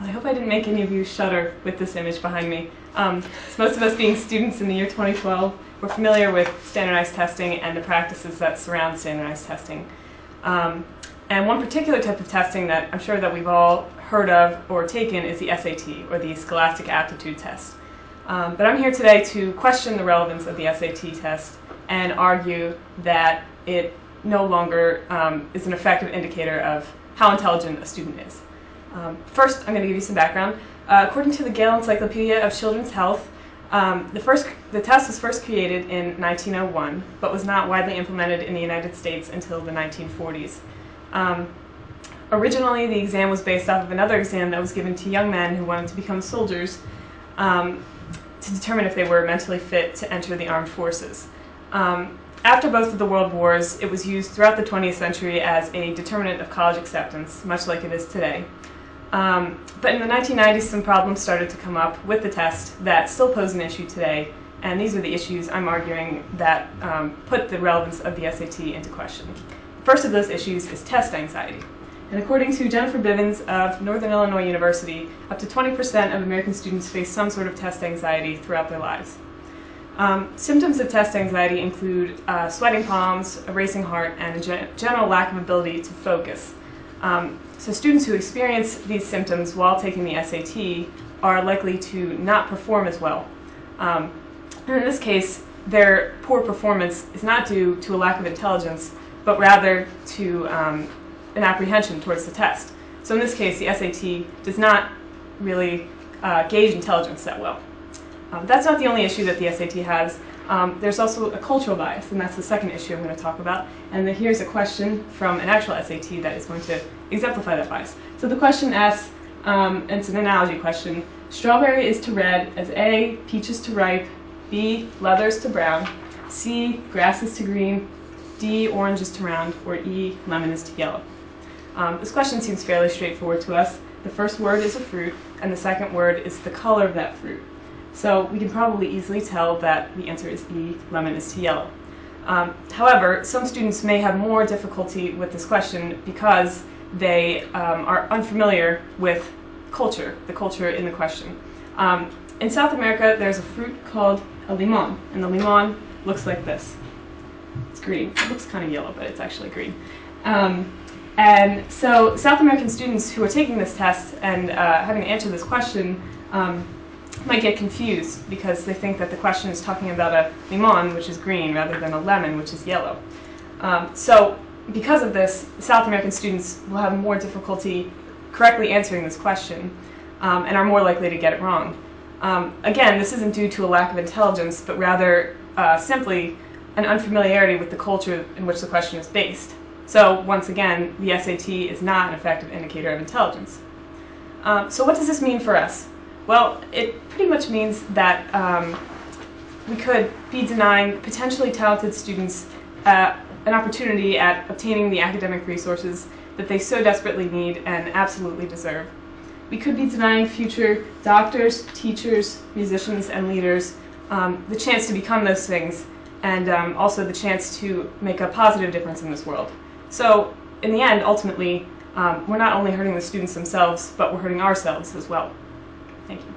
Well, I hope I didn't make any of you shudder with this image behind me. So most of us being students in the year 2012, we're familiar with standardized testing and the practices that surround standardized testing. And one particular type of testing that I'm sure that we've all heard of or taken is the SAT, or the Scholastic Aptitude Test. But I'm here today to question the relevance of the SAT test and argue that it no longer is an effective indicator of how intelligent a student is. First, I'm going to give you some background. According to the Gale Encyclopedia of Children's Health, the test was first created in 1901, but was not widely implemented in the United States until the 1940s. Originally, the exam was based off of another exam that was given to young men who wanted to become soldiers to determine if they were mentally fit to enter the armed forces. After both of the World Wars, it was used throughout the 20th century as a determinant of college acceptance, much like it is today. But in the 1990s, some problems started to come up with the test that still pose an issue today, and these are the issues I'm arguing that put the relevance of the SAT into question. The first of those issues is test anxiety. And according to Jennifer Bivens of Northern Illinois University, up to 20% of American students face some sort of test anxiety throughout their lives. Symptoms of test anxiety include sweating palms, a racing heart, and a general lack of ability to focus. So students who experience these symptoms while taking the SAT are likely to not perform as well. And in this case, their poor performance is not due to a lack of intelligence, but rather to an apprehension towards the test. So in this case, the SAT does not really gauge intelligence that well. That's not the only issue that the SAT has. There's also a cultural bias, and that's the second issue I'm going to talk about. And here's a question from an actual SAT that is going to exemplify that bias. So the question asks, and it's an analogy question, strawberry is to red as A, peach is to ripe, B, leather is to brown, C, grass is to green, D, orange is to round, or E, lemon is to yellow. This question seems fairly straightforward to us. The first word is a fruit, and the second word is the color of that fruit. So we can probably easily tell that the answer is E, lemon is to yellow. However, some students may have more difficulty with this question because they are unfamiliar with the culture in the question. In South America, there's a fruit called a limon, and the limon looks like this. It's green. It looks kind of yellow, but it's actually green. And so South American students who are taking this test and having to answer this question might get confused because they think that the question is talking about a limon, which is green, rather than a lemon, which is yellow. So because of this, South American students will have more difficulty correctly answering this question and are more likely to get it wrong. Again, this isn't due to a lack of intelligence, but rather simply an unfamiliarity with the culture in which the question is based. So once again, the SAT is not an effective indicator of intelligence. So what does this mean for us? Well, it pretty much means that we could be denying potentially talented students an opportunity at obtaining the academic resources that they so desperately need and absolutely deserve. We could be denying future doctors, teachers, musicians, and leaders the chance to become those things, and also the chance to make a positive difference in this world. So in the end, ultimately, we're not only hurting the students themselves, but we're hurting ourselves as well. Thank you.